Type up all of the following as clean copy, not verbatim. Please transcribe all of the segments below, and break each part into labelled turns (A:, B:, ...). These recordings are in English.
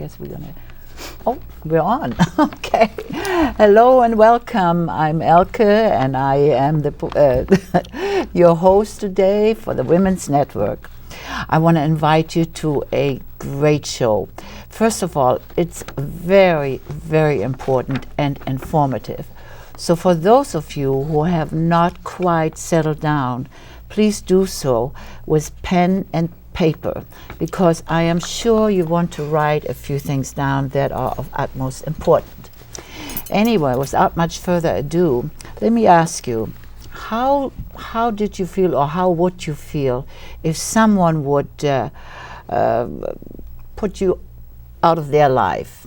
A: guess we're gonna. Oh, we're on. Okay. Hello and welcome. I'm Elke, and I am your host today for the Women's Network. I want to invite you to a great show. First of all, it's very, very important and informative. So for those of you who have not quite settled down, please do so with pen and paper, because I am sure you want to write a few things down that are of utmost importance. Anyway, without much further ado, let me ask you, how did you feel, or how would you feel if someone would put you out of their life,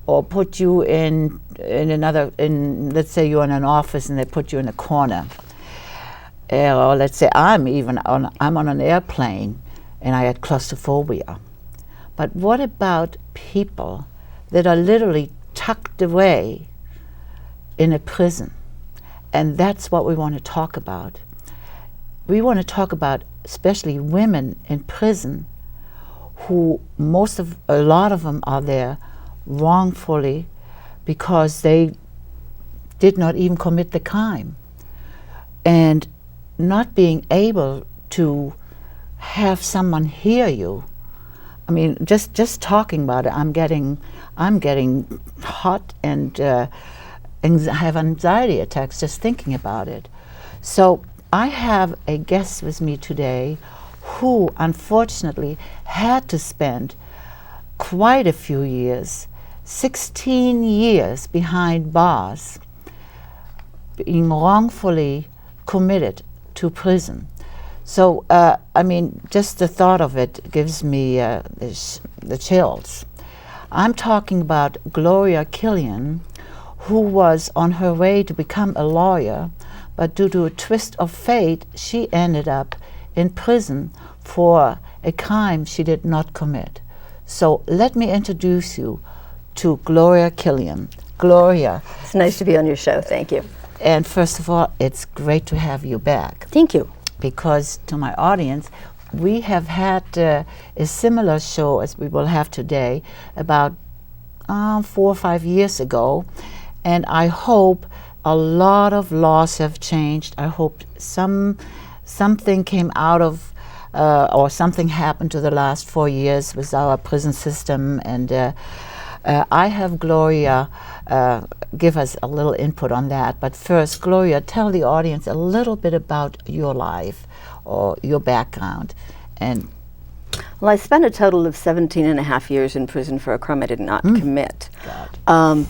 A: or put you in let's say you're in an office and they put you in a corner, or let's say I'm on an airplane and I had claustrophobia. But what about people that are literally tucked away in a prison? And that's what we want to talk about. We want to talk about especially women in prison, who a lot of them are there wrongfully because they did not even commit the crime. And not being able to have someone hear you. I mean, just talking about it, I'm getting hot and have anxiety attacks just thinking about it. So I have a guest with me today who unfortunately had to spend quite a few years, 16 years behind bars, being wrongfully committed to prison. So, I mean, just the thought of it gives me the chills. I'm talking about Gloria Killian, who was on her way to become a lawyer, but due to a twist of fate, she ended up in prison for a crime she did not commit. So let me introduce you to Gloria Killian. Gloria.
B: It's nice to be on your show, thank you.
A: And first of all, it's great to have you back.
B: Thank you.
A: Because to my audience, we have had a similar show as we will have today about 4 or 5 years ago, and I hope a lot of laws have changed. I hope something came out of or something happened to the last 4 years with our prison system, and I have Gloria give us a little input on that. But first, Gloria, tell the audience a little bit about your life or your background. And
B: well, I spent a total of 17 and a half years in prison for a crime I did not commit. I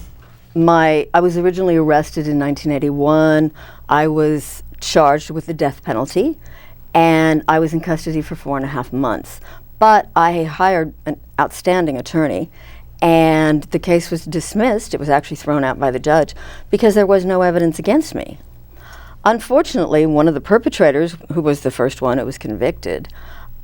B: was originally arrested in 1981. I was charged with the death penalty, and I was in custody for 4.5 months. But I hired an outstanding attorney, and the case was dismissed. It was actually thrown out by the judge because there was no evidence against me. Unfortunately, one of the perpetrators, who was the first one who was convicted,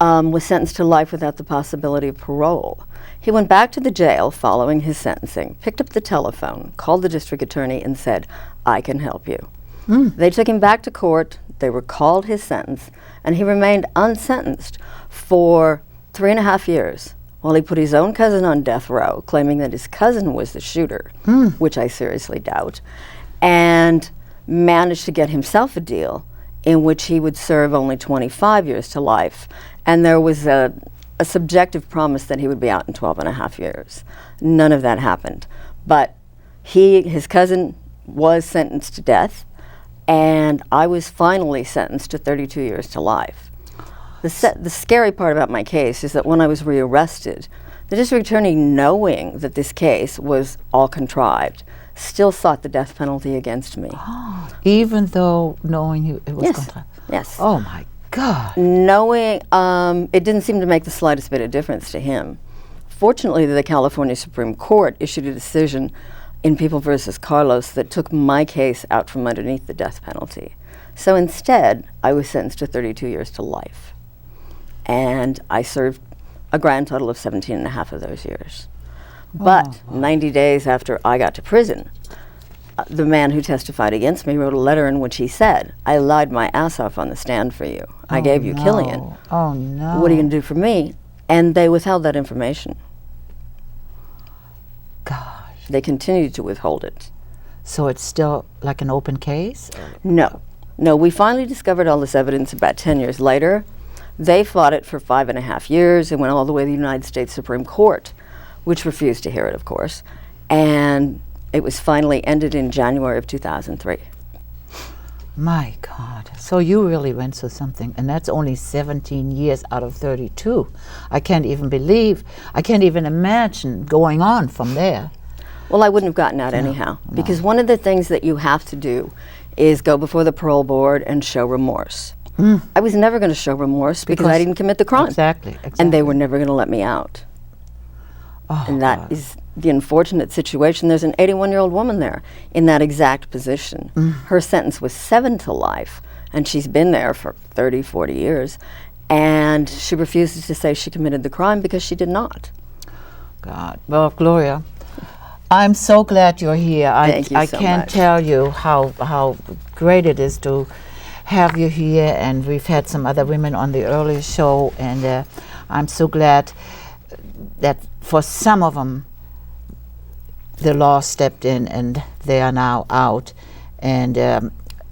B: was sentenced to life without the possibility of parole. He went back to the jail following his sentencing, picked up the telephone, called the district attorney, and said, "I can help you." They took him back to court, they recalled his sentence, and he remained unsentenced for 3.5 years. Well, he put his own cousin on death row, claiming that his cousin was the shooter, which I seriously doubt, and managed to get himself a deal in which he would serve only 25 years to life. And there was a subjective promise that he would be out in 12.5 years. None of that happened. But his cousin was sentenced to death, and I was finally sentenced to 32 years to life. The scary part about my case is that when I was rearrested, the district attorney, knowing that this case was all contrived, still sought the death penalty against me.
A: Even though knowing it was contrived?
B: Yes.
A: Oh my God.
B: Knowing, it didn't seem to make the slightest bit of difference to him. Fortunately, the California Supreme Court issued a decision in People versus Carlos that took my case out from underneath the death penalty. So instead, I was sentenced to 32 years to life. And I served a grand total of 17 and a half of those years. But 90 days after I got to prison, the man who testified against me wrote a letter in which he said, "I lied my ass off on the stand for you. I gave you Killian.
A: Oh no.
B: What are you going to do for me?" And they withheld that information.
A: gosh.
B: They continued to withhold it.
A: So it's still like an open case?
B: No. No, we finally discovered all this evidence about 10 years later. They fought it for 5.5 years and went all the way to the United States Supreme Court, which refused to hear it, of course. And it was finally ended in January of 2003.
A: My God. So you really went through something, and that's only 17 years out of 32. I can't even imagine going on from there.
B: Well, I wouldn't have gotten out anyhow, because one of the things that you have to do is go before the parole board and show remorse. I was never going to show remorse because I didn't commit the crime.
A: Exactly.
B: And they were never going to let me out.
A: Oh,
B: and that is the unfortunate situation. There's an 81-year-old woman there in that exact position. Her sentence was 7 to life, and she's been there for 30, 40 years, and she refuses to say she committed the crime because she did not.
A: God. Well, Gloria, I'm so glad you're here.
B: Thank you
A: I
B: so
A: can't
B: much.
A: tell you how great it is to have you here, and we've had some other women on the earlier show, and I'm so glad that for some of them the law stepped in and they are now out. And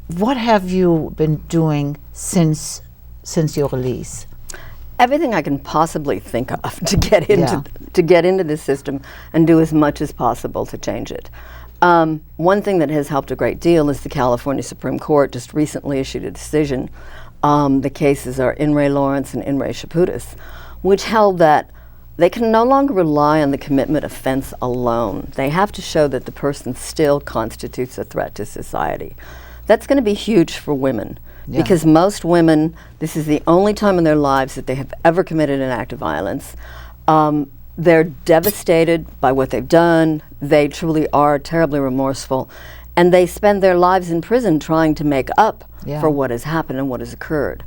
A: what have you been doing since your release?
B: Everything I can possibly think of to get into this system and do as much as possible to change it. One thing that has helped a great deal is the California Supreme Court just recently issued a decision. The cases are In re Lawrence and In re Chaputis, which held that they can no longer rely on the commitment offense alone. They have to show that the person still constitutes a threat to society. That's going to be huge for women, because most women, this is the only time in their lives that they have ever committed an act of violence. They're devastated by what they've done. They truly are terribly remorseful, and they spend their lives in prison trying to make up for what has happened and what has occurred.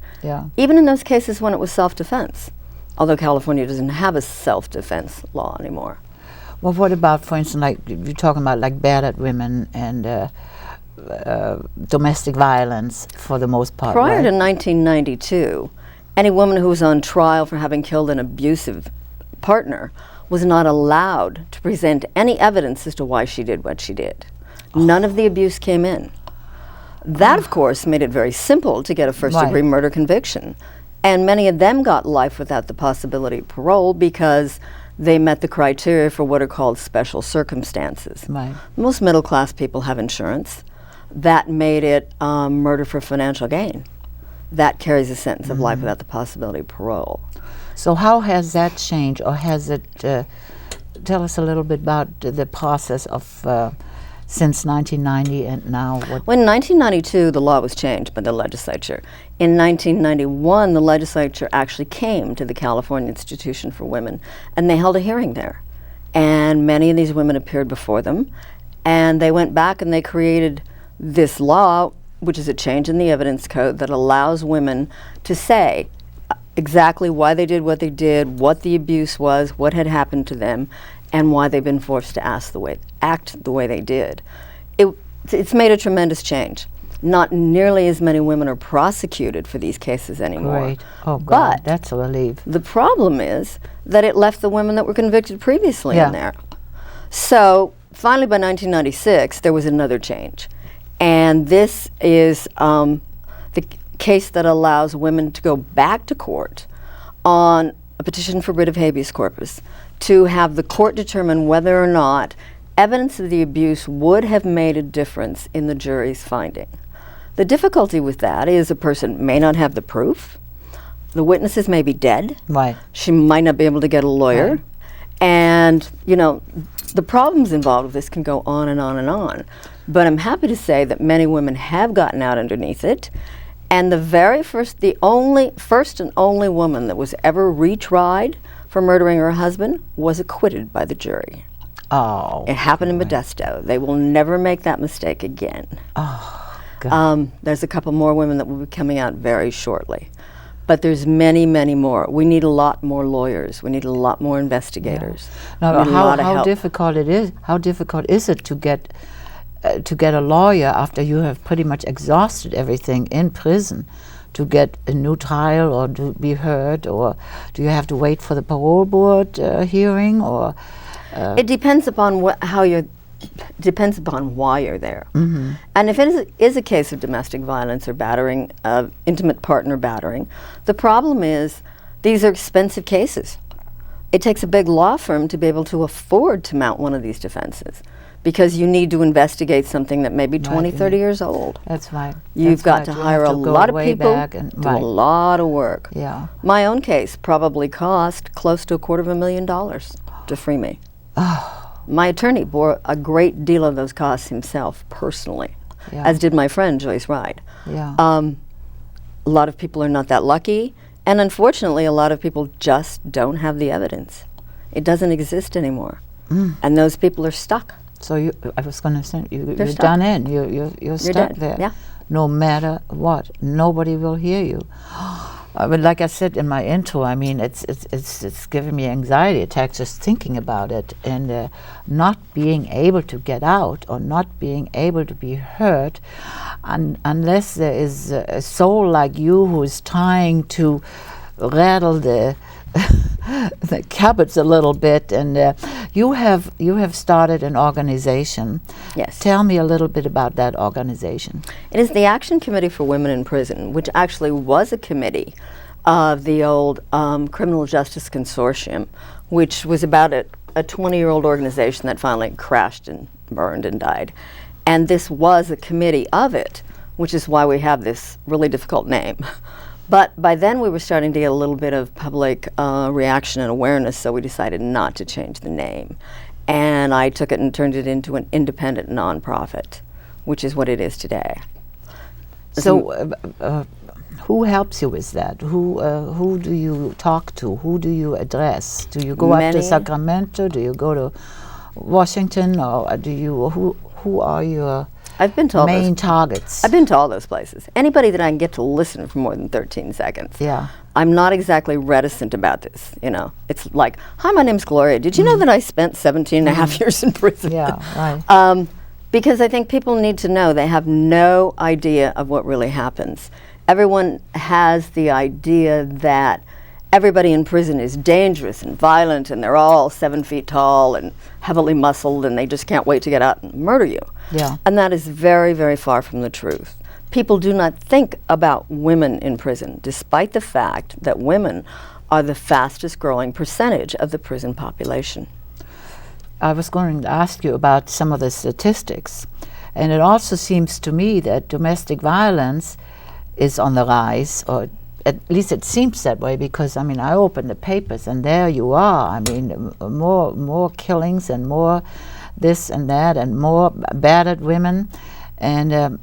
B: Even in those cases when it was self-defense, although California doesn't have a self-defense law anymore.
A: Well, what about, for instance, like you're talking about like battered women and domestic violence for the most part?
B: Prior
A: right?
B: to 1992, any woman who was on trial for having killed an abusive partner was not allowed to present any evidence as to why she did what she did. None of the abuse came in. That, of course, made it very simple to get a first-degree murder conviction. And many of them got life without the possibility of parole because they met the criteria for what are called special circumstances. Most middle-class people have insurance. That made it murder for financial gain. That carries a sentence of life without the possibility of parole.
A: So how has that changed, or has it, tell us a little bit about the process of since 1990 and now?
B: Well, in 1992, the law was changed by the legislature. In 1991, the legislature actually came to the California Institution for Women, and they held a hearing there. And many of these women appeared before them, and they went back and they created this law, which is a change in the evidence code that allows women to say exactly why they did what they did, what the abuse was, what had happened to them, and why they've been forced to act the way they did. It's made a tremendous change. Not nearly as many women are prosecuted for these cases anymore.
A: Great. Oh, God,
B: but
A: that's a relief.
B: The problem is that it left the women that were convicted previously in there. So finally, by 1996, there was another change. And this is the case that allows women to go back to court on a petition for writ of habeas corpus to have the court determine whether or not evidence of the abuse would have made a difference in the jury's finding. The difficulty with that is a person may not have the proof, the witnesses may be dead, she might not be able to get a lawyer, and you know, the problems involved with this can go on and on and on. But I'm happy to say that many women have gotten out underneath it, and the first and only woman that was ever retried for murdering her husband was acquitted by the jury.
A: Oh.
B: It happened in Modesto. They will never make that mistake again.
A: Oh, God.
B: There's a couple more women that will be coming out very shortly. But there's many, many more. We need a lot more lawyers. We need a lot more investigators.
A: Now, how difficult is it to get a lawyer after you have pretty much exhausted everything in prison, to get a new trial or to be heard, or do you have to wait for the parole board hearing, or?
B: It depends upon depends upon why you're there. And if it is a case of domestic violence or battering, intimate partner battering, the problem is these are expensive cases. It takes a big law firm to be able to afford to mount one of these defenses, because you need to investigate something that may be 20, 30 years old.
A: That's right.
B: You've got to hire a lot of people, do a lot of work.
A: Yeah.
B: My own case probably cost close to $250,000 to free me. My attorney bore a great deal of those costs himself personally, as did my friend Joyce Wright.
A: Yeah.
B: A lot of people are not that lucky, and unfortunately a lot of people just don't have the evidence. It doesn't exist anymore, and those people are stuck.
A: So I was going to say, you're
B: stuck.
A: done in. You're stuck
B: dead.
A: there.
B: Yeah.
A: No matter what, nobody will hear you. But like I said in my intro, I mean, it's giving me anxiety attacks just thinking about it, and not being able to get out or not being able to be heard, unless there is a soul like you who is trying to rattle the the cupboards a little bit, and you have started an organization.
B: Yes.
A: Tell me a little bit about that organization.
B: It is the Action Committee for Women in Prison, which actually was a committee of the old Criminal Justice Consortium, which was about a 20-year-old organization that finally crashed and burned and died. And this was a committee of it, which is why we have this really difficult name. But by then we were starting to get a little bit of public reaction and awareness, so we decided not to change the name. And I took it and turned it into an independent nonprofit, which is what it is today.
A: So who helps you with that? Who do you talk to? Who do you address? Do you go up to Sacramento? Do you go to Washington? Or do you, who are your main targets?
B: I've been to all those places. Anybody that I can get to listen for more than 13 seconds.
A: Yeah.
B: I'm not exactly reticent about this, you know. It's like, hi, my name's Gloria. Did you know that I spent 17 and a half years in prison?
A: Yeah, right.
B: Because I think people need to know they have no idea of what really happens. Everyone has the idea that everybody in prison is dangerous and violent, and they're all 7 feet tall and heavily muscled, and they just can't wait to get out and murder you.
A: Yeah.
B: And that is very, very far from the truth. People do not think about women in prison, despite the fact that women are the fastest growing percentage of the prison population.
A: I was going to ask you about some of the statistics, and it also seems to me that domestic violence is on the rise, or at least it seems that way, because I mean I open the papers and there you are. I mean more killings and more this and that and more battered women, and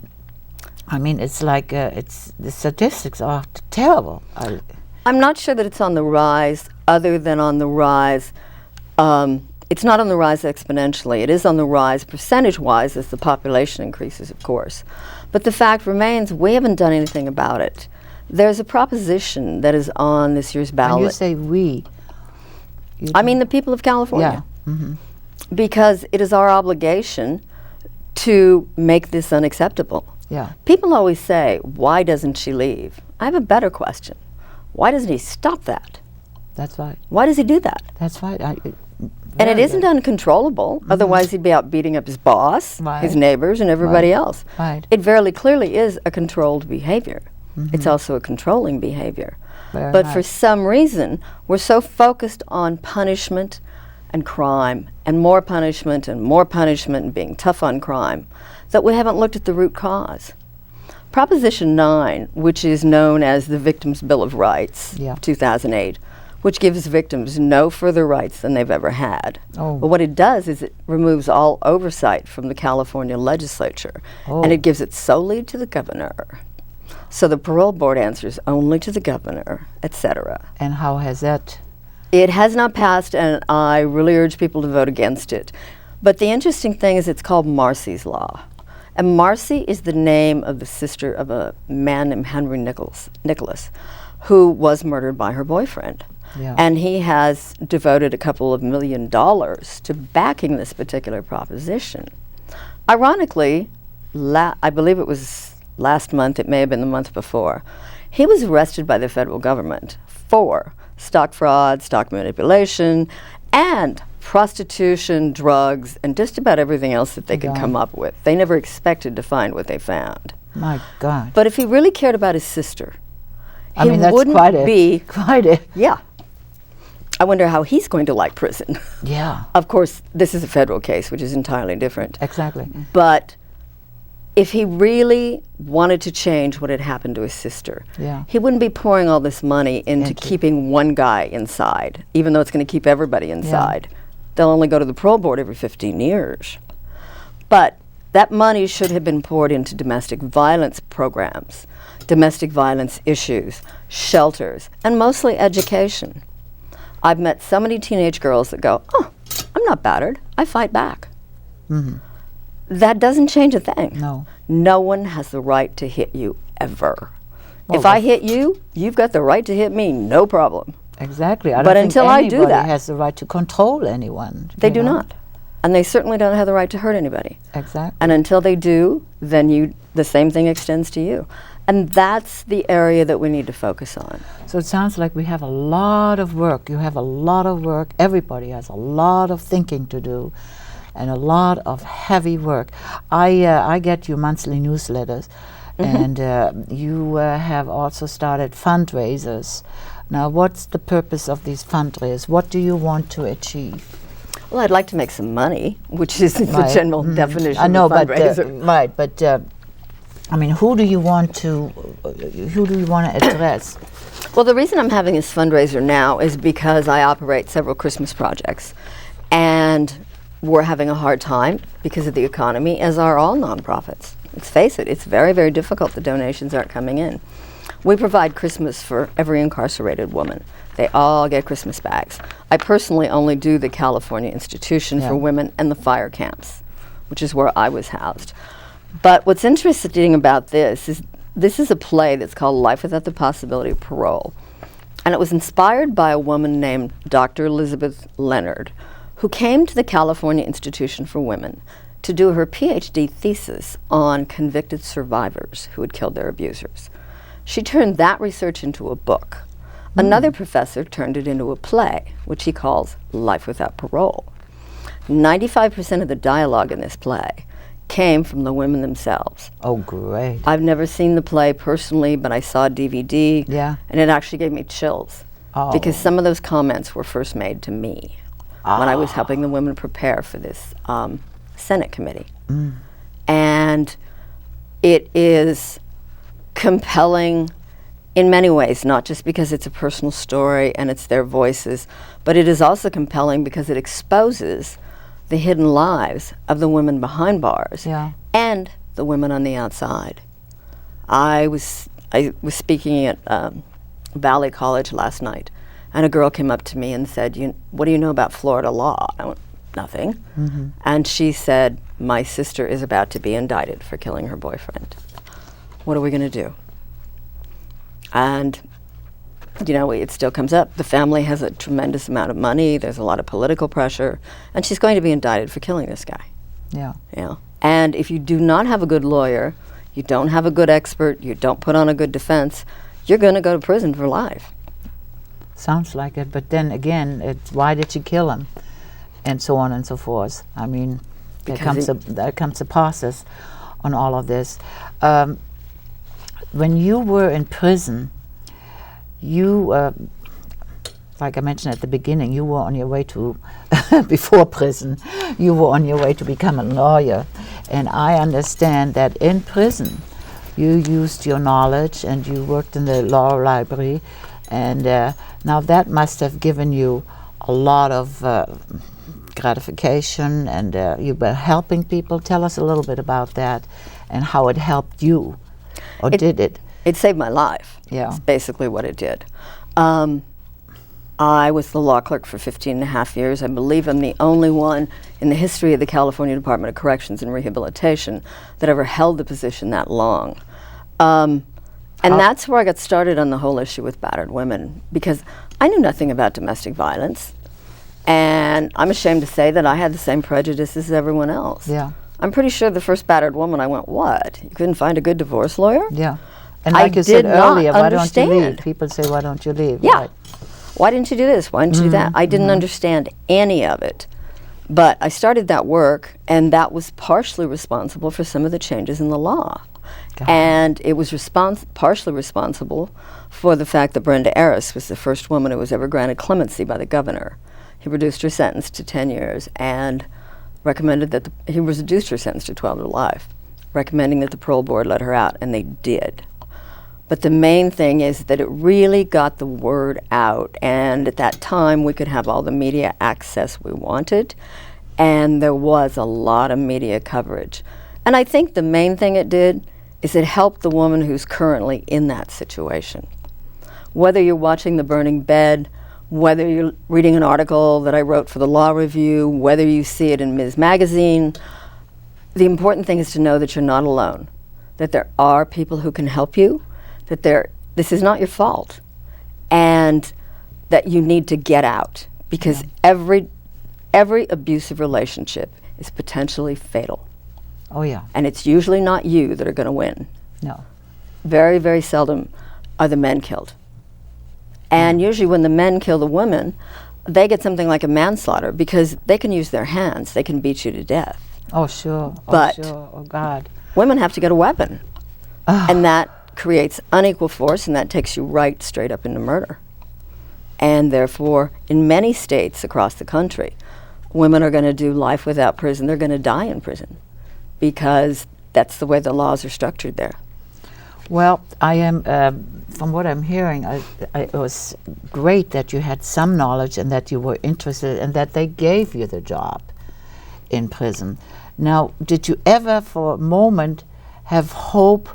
A: I mean it's like the statistics are terrible.
B: I'm not sure that it's on the rise, other than on the rise. It's not on the rise exponentially. It is on the rise percentage-wise as the population increases, of course. But the fact remains, we haven't done anything about it. There's a proposition that is on this year's ballot.
A: When you say we,
B: I mean the people of California.
A: Yeah. Mm-hmm.
B: Because it is our obligation to make this unacceptable.
A: Yeah.
B: People always say, why doesn't she leave? I have a better question. Why doesn't he stop that?
A: That's right.
B: Why does he do that?
A: That's right.
B: And it isn't uncontrollable, otherwise he'd be out beating up his boss, his neighbors, and everybody else.
A: Right.
B: It very clearly is a controlled behavior. It's also a controlling behavior.
A: But
B: for some reason, we're so focused on punishment and crime, and more punishment and being tough on crime, that we haven't looked at the root cause. Proposition 9, which is known as the Victims' Bill of Rights, 2008, which gives victims no further rights than they've ever had. But what it does is it removes all oversight from the California legislature, and it gives it solely to the governor. So the parole board answers only to the governor, etc.
A: And how has that?
B: It has not passed, and I really urge people to vote against it. But the interesting thing is it's called Marcy's Law. And Marcy is the name of the sister of a man named Henry Nicholas, who was murdered by her boyfriend.
A: Yeah.
B: And he has devoted a couple of $1 million to backing this particular proposition. Ironically, I believe it was last month, it may have been the month before, he was arrested by the federal government for stock fraud, stock manipulation, and prostitution, drugs, and just about everything else that they could
A: Yeah.
B: come up with. They never expected to find what they found.
A: My God.
B: But if he really cared about his sister,
A: I
B: he
A: mean, that's
B: wouldn't
A: quite
B: be.
A: a.
B: Yeah. I wonder how he's going to like prison.
A: Yeah.
B: Of course, this is a federal case, which is entirely different.
A: Exactly.
B: But if he really wanted to change what had happened to his sister,
A: Yeah.
B: he wouldn't be pouring all this money into keeping one guy inside, even though it's going to keep everybody inside. They'll only go to the parole board every 15 years. But that money should have been poured into domestic violence programs, domestic violence issues, shelters, and mostly education. I've met so many teenage girls that go, "Oh, I'm not battered. I fight back."
A: Mm-hmm.
B: That doesn't change a thing.
A: No.
B: No one has the right to hit you ever.
A: Well,
B: if I hit you, you've got the right to hit me, no problem.
A: Exactly. I
B: But
A: don't
B: until
A: think
B: I do
A: anybody
B: that-
A: has the right to control anyone.
B: They
A: you
B: do
A: know?
B: not. And they certainly don't have the right to hurt anybody.
A: Exactly.
B: And until they do, then the same thing extends to you. And that's the area that we need to focus on.
A: So it sounds like we have a lot of work. You have a lot of work. Everybody has a lot of thinking to do, and a lot of heavy work. I get your monthly newsletters, and you have also started fundraisers. Now, what's the purpose of these fundraisers? What do you want to achieve?
B: Well, I'd like to make some money, which is the
A: Right.
B: general definition
A: I know,
B: of a fundraiser.
A: but I mean, who do you want to address?
B: Well, the reason I'm having this fundraiser now is because I operate several Christmas projects, and we're having a hard time because of the economy, as are all nonprofits. Let's face it, it's very, very difficult. The donations aren't coming in. We provide Christmas for every incarcerated woman. They all get Christmas bags. I personally only do the California Institution for Women and the fire camps, which is where I was housed. But what's interesting about this is a play that's called Life Without the Possibility of Parole. And it was inspired by a woman named Dr. Elizabeth Leonard, who came to the California Institution for Women to do her PhD thesis on convicted survivors who had killed their abusers. She turned that research into a book. Another professor turned it into a play, which he calls Life Without Parole. 95% of the dialogue in this play came from the women themselves.
A: Oh, great.
B: I've never seen the play personally, but I saw a DVD, and it actually gave me chills. Because some of those comments were first made to me when I was helping the women prepare for this Senate committee. And it is compelling in many ways, not just because it's a personal story and it's their voices, but it is also compelling because it exposes the hidden lives of the women behind bars and the women on the outside. I was speaking at Valley College last night, and a girl came up to me and said, "What do you know about Florida law?" I went, "Nothing." And she said, "My sister is about to be indicted for killing her boyfriend. What are we going to do?" And it still comes up. The family has a tremendous amount of money. There's a lot of political pressure, and she's going to be indicted for killing this guy. And if you do not have a good lawyer, you don't have a good expert, you don't put on a good defense, you're going to go to prison for life.
A: Sounds like it, but then again, it's why did she kill him, and so on and so forth. I mean, there comes a process on all of this. When you were in prison, you, like I mentioned at the beginning, you were on your way to, before prison, you were on your way to become a lawyer. And I understand that in prison, you used your knowledge and you worked in the law library. And now that must have given you a lot of gratification, and you were helping people. Tell us a little bit about that and how it helped you. Or did it?
B: It saved my life. That's basically what it did. I was the law clerk for 15 and a half years. I believe I'm the only one in the history of the California Department of Corrections and Rehabilitation that ever held the position that long. And that's where I got started on the whole issue with battered women, because I knew nothing about domestic violence. And I'm ashamed to say that I had the same prejudices as everyone else. I'm pretty sure the first battered woman, I went, "What? You couldn't find a good divorce lawyer?"
A: And like you said earlier, why don't you leave?
B: understand.
A: People say, why don't you leave?
B: Why didn't you do this? Why didn't you do that? I didn't understand any of it. But I started that work, and that was partially responsible for some of the changes in the law. And it was partially responsible for the fact that Brenda Aris was the first woman who was ever granted clemency by the governor. He reduced her sentence to 10 years and recommended that he reduced her sentence to 12 to life, recommending that the parole board let her out, and they did. But the main thing is that it really got the word out, and at that time we could have all the media access we wanted, and there was a lot of media coverage. And I think the main thing it did is it helped the woman who's currently in that situation. Whether you're watching The Burning Bed, whether you're reading an article that I wrote for the Law Review, whether you see it in Ms. Magazine, the important thing is to know that you're not alone, that there are people who can help you, that this is not your fault, and that you need to get out, because every abusive relationship is potentially fatal.
A: Oh, yeah.
B: And it's usually not you that are going to win.
A: No.
B: Very, very seldom are the men killed. And usually when the men kill the women, they get something like a manslaughter, because they can use their hands. They can beat you to death.
A: Oh, sure.
B: But
A: Oh, God.
B: Women have to get a weapon. And that creates unequal force, and that takes you right straight up into murder. And therefore, in many states across the country, women are going to do life without prison. They're going to die in prison, because that's the way the laws are structured there.
A: Well, I am, from what I'm hearing, it was great that you had some knowledge and that you were interested and that they gave you the job in prison. Now, did you ever for a moment have hope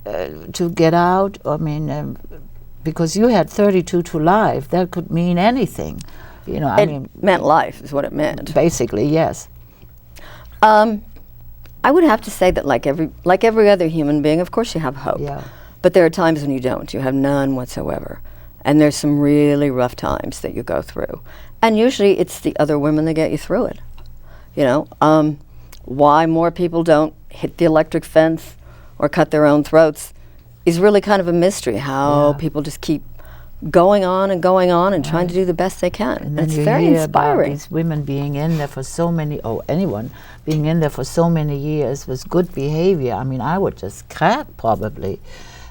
A: to get out? I mean, because you had 32 to life, that could mean anything. You know,
B: It meant life is what it meant.
A: Basically, yes.
B: I would have to say that like every other human being, of course you have hope.
A: Yeah.
B: But there are times when you don't. You have none whatsoever. And there's some really rough times that you go through. And usually it's the other women that get you through it. You know, why more people don't hit the electric fence or cut their own throats is really kind of a mystery, how people just keep going on and trying to do the best they can.
A: And then
B: it's
A: you
B: very
A: hear about
B: inspiring.
A: these women being in there for so many, or anyone being in there for so many years with good behavior. I mean, I would just crack probably.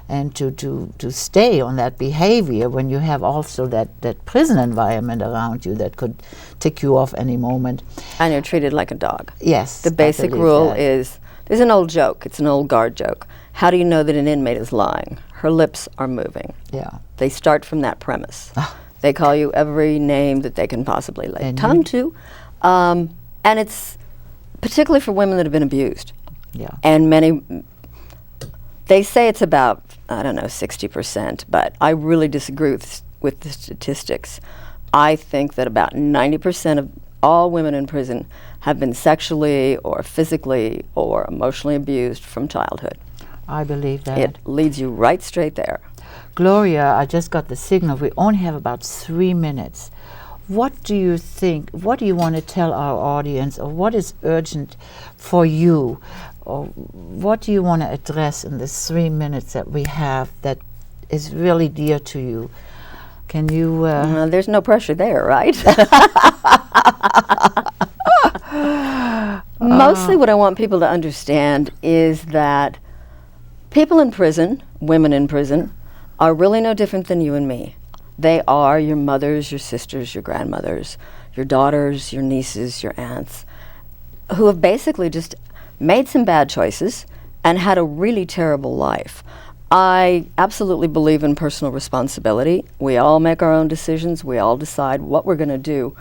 A: And to stay on that behavior when you have also that prison environment around you that could tick you off any moment.
B: And you're treated like a dog.
A: Yes.
B: The basic rule is, there's an old joke, it's an old guard joke. How do you know that an inmate is lying? Her lips are moving.
A: Yeah.
B: They start from that premise. They call you every name that they can possibly lay tongue to. And it's particularly for women that have been abused.
A: Yeah.
B: And they say it's about, I don't know, 60%, but I really disagree with the statistics. I think that about 90% of all women in prison have been sexually or physically or emotionally abused from childhood.
A: I believe that.
B: It leads you right straight there.
A: Gloria, I just got the signal. We only have about 3 minutes. What do you think, what do you want to tell our audience, or what is urgent for you? Or what do you want to address in the 3 minutes that we have that is really dear to you? Can you...
B: There's no pressure there, right? Mostly what I want people to understand is that people in prison, women in prison, are really no different than you and me. They are your mothers, your sisters, your grandmothers, your daughters, your nieces, your aunts, who have basically just made some bad choices and had a really terrible life. I absolutely believe in personal responsibility. We all make our own decisions. We all decide what we're going to do.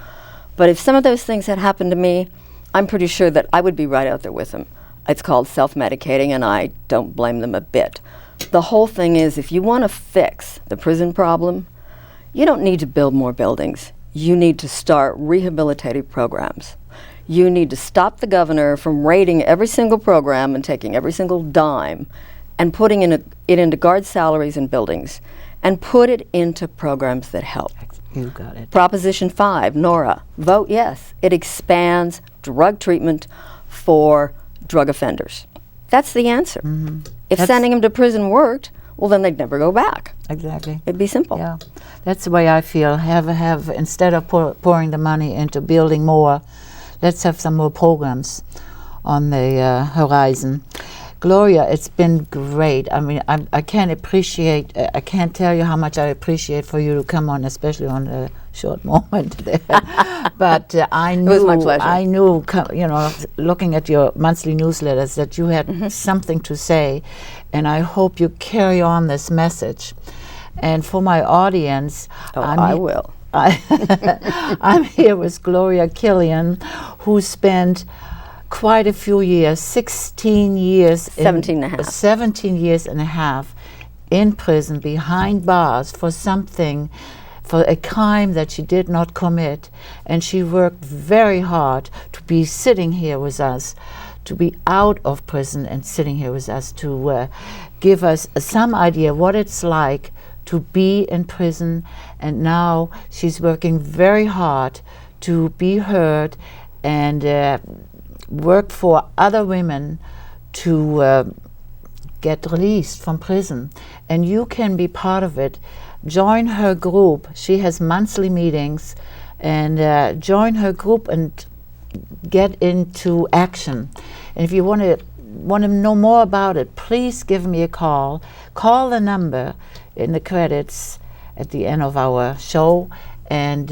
B: But if some of those things had happened to me, I'm pretty sure that I would be right out there with them. It's called self-medicating, and I don't blame them a bit. The whole thing is, if you want to fix the prison problem, you don't need to build more buildings. You need to start rehabilitative programs. You need to stop the governor from raiding every single program and taking every single dime and putting it into guard salaries and buildings, and put it into programs that help.
A: You got it.
B: Proposition 5, Nora, vote yes. It expands drug treatment for drug offenders. That's the answer. If sending them to prison worked, well, then they'd never go back.
A: Exactly.
B: It'd be simple.
A: Yeah. That's the way I feel. Have instead of pouring the money into building more, let's have some more programs on the horizon. Gloria, it's been great. I mean, I can't appreciate. I can't tell you how much I appreciate for you to come on, especially on a short moment there. But I knew,
B: it was my pleasure.
A: I knew, looking at your monthly newsletters, that you had something to say, and I hope you carry on this message. And for my audience,
B: I will.
A: I'm here with Gloria Killian, who spent quite a few years, 17 years and a half in prison behind bars for a crime that she did not commit. And she worked very hard to be sitting here with us, to be out of prison and sitting here with us, to give us some idea what it's like to be in prison. And now she's working very hard to be heard and work for other women to get released from prison. And you can be part of it. Join her group. She has monthly meetings, and join her group and get into action. And if you want to know more about it, please give me a call. Call the number in the credits at the end of our show, and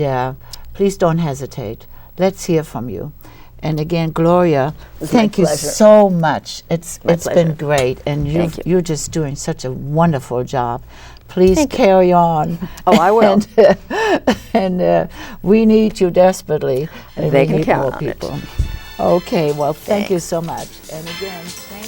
A: please don't hesitate. Let's hear from you. And again, Gloria, thank you so much. It's been great, and you're just doing such a wonderful job. Please carry on.
B: Oh, I will.
A: And we need you desperately. And
B: they
A: we
B: can
A: need
B: count
A: more
B: on
A: people.
B: it.
A: Okay, well, thank you so much. And again, thank